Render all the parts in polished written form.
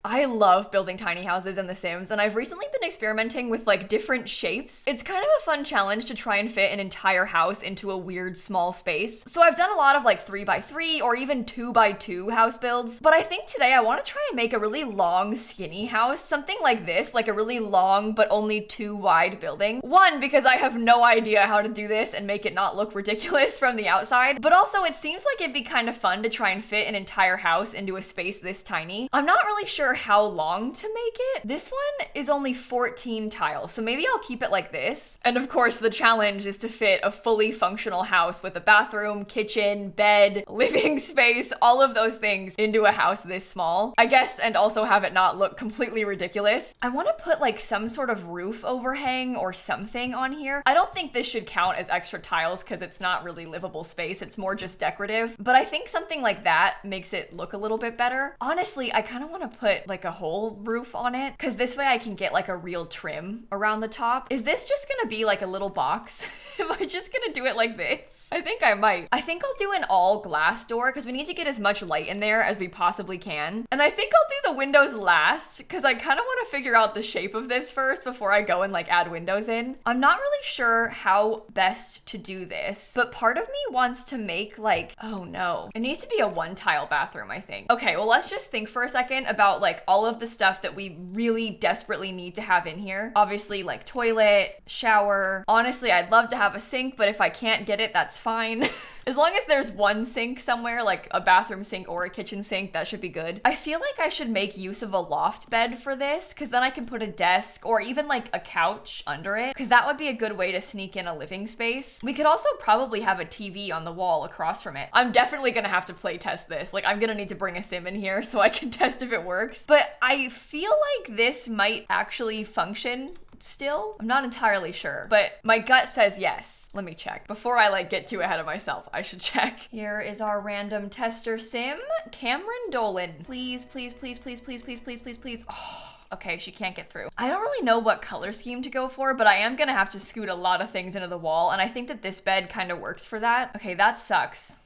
I love building tiny houses in The Sims, and I've recently been experimenting with like different shapes. It's kind of a fun challenge to try and fit an entire house into a weird small space. So I've done a lot of like 3x3 or even 2x2 house builds, but I think today I want to try and make a really long, skinny house, something like this, like a really long but only 2 wide building. One, because I have no idea how to do this and make it not look ridiculous from the outside, but also it seems like it'd be kind of fun to try and fit an entire house into a space this tiny. I'm not really sure how long to make it. This one is only 14 tiles, so maybe I'll keep it like this. And of course, the challenge is to fit a fully functional house with a bathroom, kitchen, bed, living space, all of those things into a house this small, I guess, and also have it not look completely ridiculous. I want to put like some sort of roof overhang or something on here. I don't think this should count as extra tiles because it's not really livable space. It's more just decorative, but I think something like that makes it look a little bit better. Honestly, I kind of want to put like a whole roof on it because this way I can get like a real trim around the top. Is this just gonna be like a little box? Am I just gonna do it like this? I think I might. I think I'll do an all glass door because we need to get as much light in there as we possibly can. And I think I'll do the windows last because I kind of want to figure out the shape of this first before I go and like add windows in. I'm not really sure how best to do this, but part of me wants to make like, oh no, it needs to be a 1-tile bathroom, I think. Okay, well, let's just think for a second about like all of the stuff that we really desperately need to have in here. Obviously like toilet, shower. Honestly, I'd love to have a sink, but if I can't get it, that's fine. As long as there's one sink somewhere, like a bathroom sink or a kitchen sink, that should be good. I feel like I should make use of a loft bed for this, because then I can put a desk or even like a couch under it, because that would be a good way to sneak in a living space. We could also probably have a TV on the wall across from it. I'm definitely gonna have to play test this. Like, I'm gonna need to bring a sim in here so I can test if it works. But I feel like this might actually function still. I'm not entirely sure, but my gut says yes. Let me check. Before I like get too ahead of myself, I should check. Here is our random tester sim, Cameron Dolan. Please, please, please, please, please, please, please, please, please. Oh. Okay, she can't get through. I don't really know what color scheme to go for, but I am gonna have to scoot a lot of things into the wall, and I think that this bed kind of works for that. Okay, that sucks.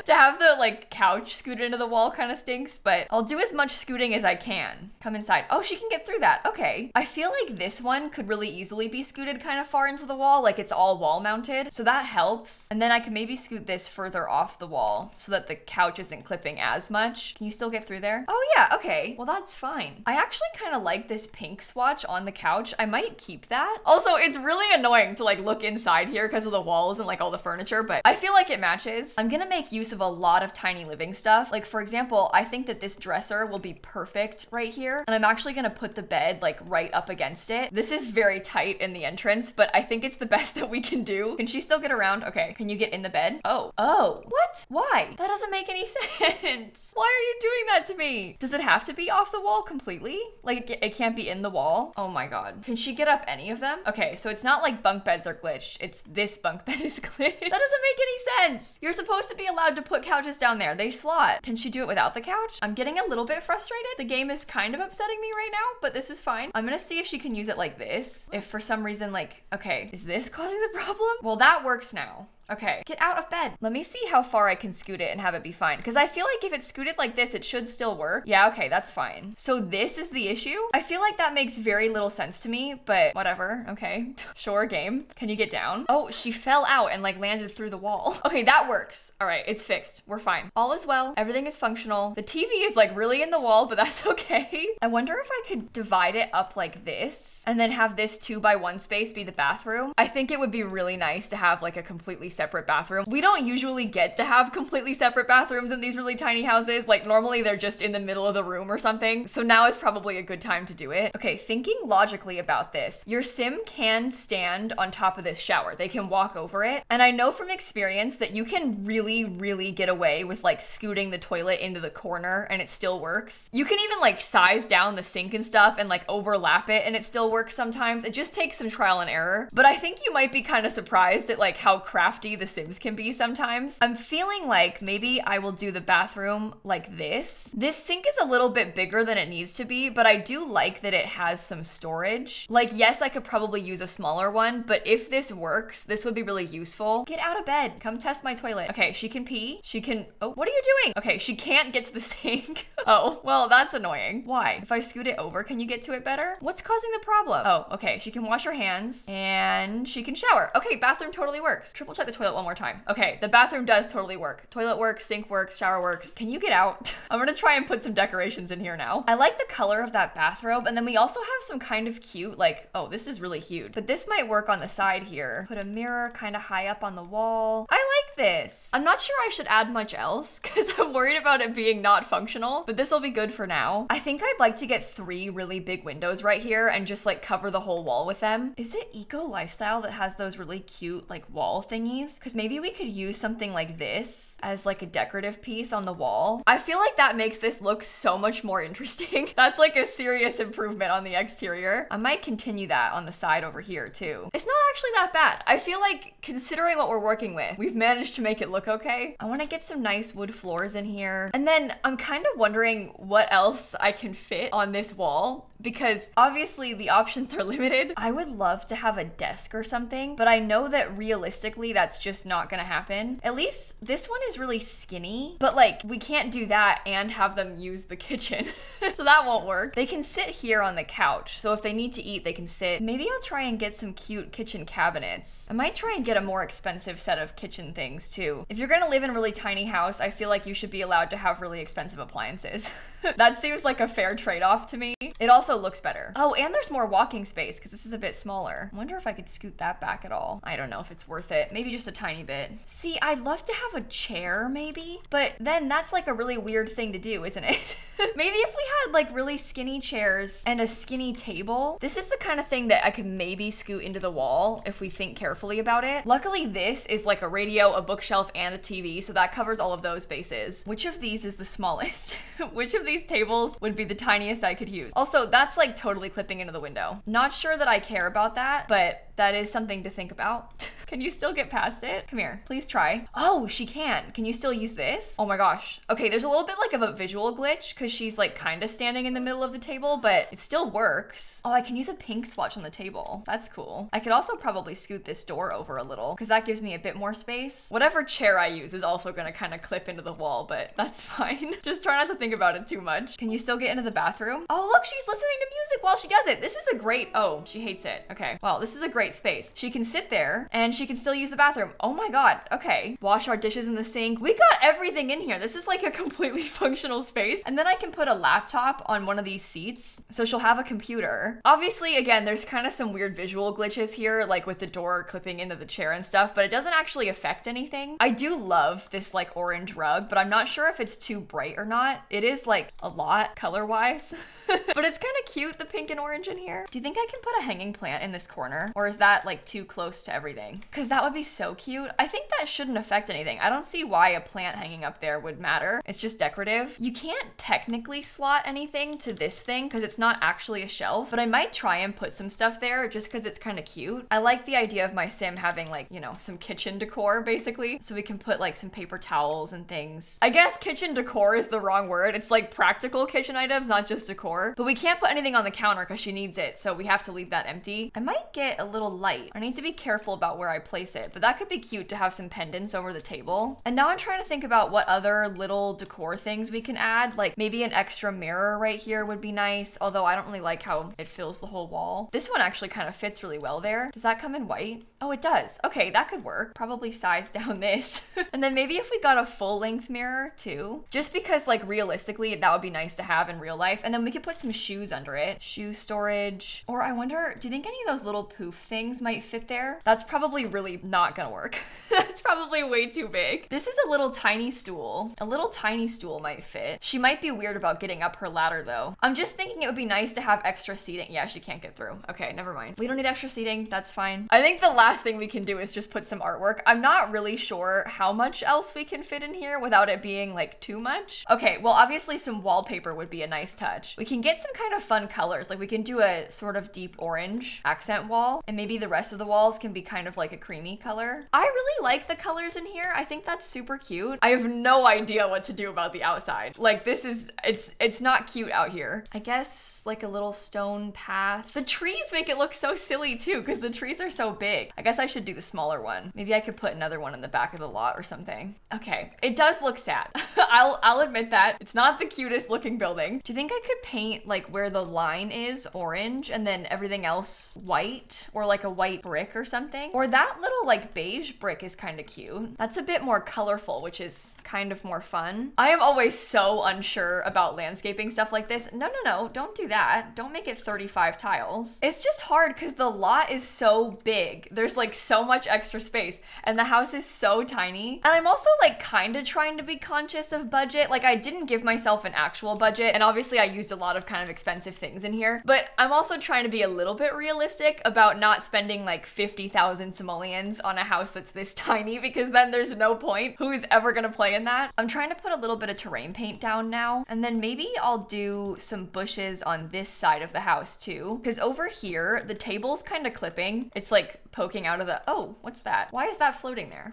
To have the like couch scooted into the wall kind of stinks, but I'll do as much scooting as I can. Come inside. Oh, she can get through that. Okay. I feel like this one could really easily be scooted kind of far into the wall, like it's all wall mounted, so that helps. And then I can maybe scoot this further off the wall so that the couch isn't clipping as much. Can you still get through there? Oh yeah, okay. Well, that's fine. I actually kind of like this pink swatch on the couch. I might keep that. Also, it's really annoying to like look inside here because of the walls and like all the furniture, but I feel like it matches. I'm gonna make use of a lot of tiny living stuff. Like for example, I think that this dresser will be perfect right here. And I'm actually gonna put the bed like right up against it. This is very tight in the entrance, but I think it's the best that we can do. Can she still get around? Okay, can you get in the bed? Oh, what? Why? That doesn't make any sense. Why are you doing that to me? Does it have to be off the wall completely? Like it can't be in the wall? Oh my God. Can she get up any of them? Okay, so it's not like bunk beds are glitched. It's this bunk bed is glitched. That doesn't make any sense. You're supposed to be allowed to put couches down there. They slot. Can she do it without the couch? I'm getting a little bit frustrated. The game is kind of upsetting me right now, but this is fine. I'm gonna see if she can use it like this. If for some reason, like, okay, is this causing the problem? Well, that works now. Okay, get out of bed. Let me see how far I can scoot it and have it be fine. Because I feel like if it's scooted like this, it should still work. Yeah, okay, that's fine. So this is the issue? I feel like that makes very little sense to me, but whatever, okay. Sure, game. Can you get down? Oh, she fell out and like landed through the wall. Okay, that works. All right, it's fixed. We're fine. All is well. Everything is functional. The TV is like really in the wall, but that's okay. I wonder if I could divide it up like this and then have this 2x1 space be the bathroom. I think it would be really nice to have like a completely separate bathroom. We don't usually get to have completely separate bathrooms in these really tiny houses. Like normally they're just in the middle of the room or something. So now is probably a good time to do it. Okay, thinking logically about this, your sim can stand on top of this shower. They can walk over it. And I know from experience that you can really, really get away with like scooting the toilet into the corner and it still works. You can even like size down the sink and stuff and like overlap it and it still works sometimes. It just takes some trial and error. But I think you might be kind of surprised at like how crafty crafty the Sims can be sometimes. I'm feeling like maybe I will do the bathroom like this. This sink is a little bit bigger than it needs to be, but I do like that it has some storage. Like, yes, I could probably use a smaller one, but if this works, this would be really useful. Get out of bed. Come test my toilet. Okay, she can pee. She can, oh, what are you doing? Okay, she can't get to the sink. Oh, well, that's annoying. Why? If I scoot it over, can you get to it better? What's causing the problem? Oh, okay, she can wash her hands and she can shower. Okay, bathroom totally works. Triple check the toilet one more time. Okay, the bathroom does totally work. Toilet works, sink works, shower works. Can you get out? I'm gonna try and put some decorations in here now. I like the color of that bathrobe, and then we also have some kind of cute, like, oh, this is really huge, but this might work on the side here. Put a mirror kind of high up on the wall. I like this. I'm not sure I should add much else because I'm worried about it being not functional, but this will be good for now. I think I'd like to get 3 really big windows right here and just like cover the whole wall with them. Is it Eco Lifestyle that has those really cute like wall thingies? Because maybe we could use something like this as like a decorative piece on the wall. I feel like that makes this look so much more interesting. That's like a serious improvement on the exterior. I might continue that on the side over here too. It's not actually that bad. I feel like considering what we're working with, we've managed to make it look okay. I want to get some nice wood floors in here. And then I'm kind of wondering what else I can fit on this wall, because obviously the options are limited. I would love to have a desk or something, but I know that realistically that's just not gonna happen. At least this one is really skinny, but like we can't do that and have them use the kitchen. So that won't work. They can sit here on the couch, so if they need to eat, they can sit. Maybe I'll try and get some cute kitchen cabinets. I might try and get a more expensive set of kitchen things too. If you're gonna live in a really tiny house, I feel like you should be allowed to have really expensive appliances. That seems like a fair trade-off to me. It also looks better. Oh, and there's more walking space because this is a bit smaller. I wonder if I could scoot that back at all. I don't know if it's worth it. Maybe just a tiny bit. See, I'd love to have a chair maybe, but then that's like a really weird thing to do, isn't it? Maybe if we had like really skinny chairs and a skinny table. This is the kind of thing that I could maybe scoot into the wall if we think carefully about it. Luckily, this is like a radio, a bookshelf, and a TV, so that covers all of those bases. Which of these is the smallest? Which of these tables would be the tiniest I could use? Also, that's like totally clipping into the window. Not sure that I care about that, but that is something to think about. Can you still get past it? Come here, please try. Oh, she can. Can you still use this? Oh my gosh. Okay, there's a little bit like of a visual glitch because she's like kind of standing in the middle of the table, but it still works. Oh, I can use a pink swatch on the table. That's cool. I could also probably scoot this door over a little because that gives me a bit more space. Whatever chair I use is also gonna kind of clip into the wall, but that's fine. Just try not to think about it too much. Can you still get into the bathroom? Oh, look, she's listening to music while she does it. This is a great, oh, she hates it. Okay, well, this is a great space. She can sit there and she can still use the bathroom. Oh my God, okay. Wash our dishes in the sink. We got everything in here. This is like a completely functional space. And then I can put a laptop on one of these seats, so she'll have a computer. Obviously, again, there's kind of some weird visual glitches here, like with the door clipping into the chair and stuff, but it doesn't actually affect anything. I do love this like orange rug, but I'm not sure if it's too bright or not. It is like a lot color-wise. But it's kind of cute, the pink and orange in here. Do you think I can put a hanging plant in this corner? Or is that like too close to everything? Because that would be so cute. I think that shouldn't affect anything. I don't see why a plant hanging up there would matter. It's just decorative. You can't technically slot anything to this thing because it's not actually a shelf, but I might try and put some stuff there just because it's kind of cute. I like the idea of my sim having like, you know, some kitchen decor basically. So we can put like some paper towels and things. I guess kitchen decor is the wrong word. It's like practical kitchen items, not just decor. But we can't put anything on the counter because she needs it, so we have to leave that empty. I might get a little light. I need to be careful about where I place it, but that could be cute to have some pendants over the table. And now I'm trying to think about what other little decor things we can add, like maybe an extra mirror right here would be nice, although I don't really like how it fills the whole wall. This one actually kind of fits really well there. Does that come in white? Oh, it does. Okay, that could work. Probably size down this. And then maybe if we got a full-length mirror too, just because like realistically that would be nice to have in real life. And then we could put some shoes under it. Shoe storage. Or I wonder, do you think any of those little poof things might fit there? That's probably really not gonna work. That's probably way too big. This is a little tiny stool. A little tiny stool might fit. She might be weird about getting up her ladder though. I'm just thinking it would be nice to have extra seating. Yeah, she can't get through. Okay, never mind. We don't need extra seating. That's fine. I think the last thing we can do is just put some artwork. I'm not really sure how much else we can fit in here without it being like too much. Okay, well obviously some wallpaper would be a nice touch. We can get some kind of fun colors. Like we can do a sort of deep orange accent wall, and maybe the rest of the walls can be kind of like a creamy color. I really like the colors in here. I think that's super cute. I have no idea what to do about the outside. Like this is, it's not cute out here. I guess like a little stone path. The trees make it look so silly too, because the trees are so big. I guess I should do the smaller one. Maybe I could put another one in the back of the lot or something. Okay, it does look sad. I'll admit that. It's not the cutest looking building. Do you think I could paint like where the line is orange and then everything else white, or like a white brick or something? Or that little like beige brick is kind of cute. That's a bit more colorful, which is kind of more fun. I am always so unsure about landscaping stuff like this. No, don't do that. Don't make it 35 tiles. It's just hard because the lot is so big. There's like so much extra space and the house is so tiny. And I'm also like kind of trying to be conscious of budget. Like I didn't give myself an actual budget, and obviously I used a lot of kind of expensive things in here, but I'm also trying to be a little bit realistic about not spending like 50,000 simoleons on a house that's this tiny, because then there's no point. Who's ever gonna play in that? I'm trying to put a little bit of terrain paint down now, and then maybe I'll do some bushes on this side of the house too, because over here the table's kind of clipping. It's like poking out of the, oh, what's that? Why is that floating there?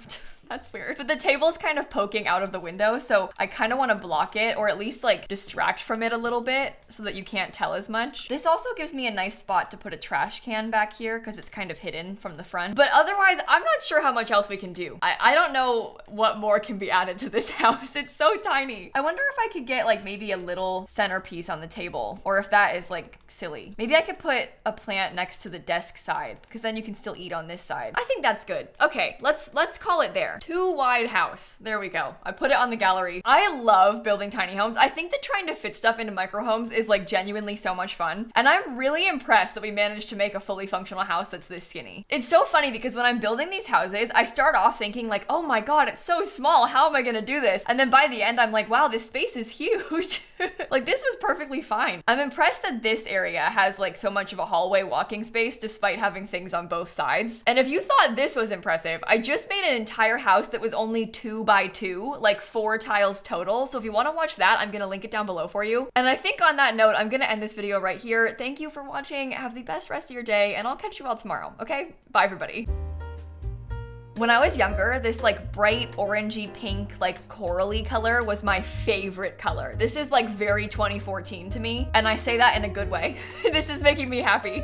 That's weird. But the table's kind of poking out of the window, so I kind of want to block it, or at least like distract from it a little bit so that you can't tell as much. This also gives me a nice spot to put a trash can back here because it's kind of hidden from the front. But otherwise, I'm not sure how much else we can do. I don't know what more can be added to this house. It's so tiny. I wonder if I could get like maybe a little centerpiece on the table, or if that is like silly. Maybe I could put a plant next to the desk side, because then you can still eat on this side. I think that's good. Okay, let's call it there. Too wide house. There we go. I put it on the gallery. I love building tiny homes. I think that trying to fit stuff into micro homes is like genuinely so much fun. And I'm really impressed that we managed to make a fully functional house that's this skinny. It's so funny because when I'm building these houses, I start off thinking like, oh my God, it's so small. How am I gonna do this? And then by the end, I'm like, wow, this space is huge. Like this was perfectly fine. I'm impressed that this area has like so much of a hallway walking space despite having things on both sides. And if you thought this was impressive, I just made an entire house that was only 2 by 2, like 4 tiles total. So if you want to watch that, I'm gonna link it down below for you. And I think on that note, I'm gonna end this video right here. Thank you for watching. Have the best rest of your day, and I'll catch you all tomorrow. Okay? Bye, everybody. When I was younger, this like bright orangey pink, like corally color was my favorite color. This is like very 2014 to me, and I say that in a good way. This is making me happy.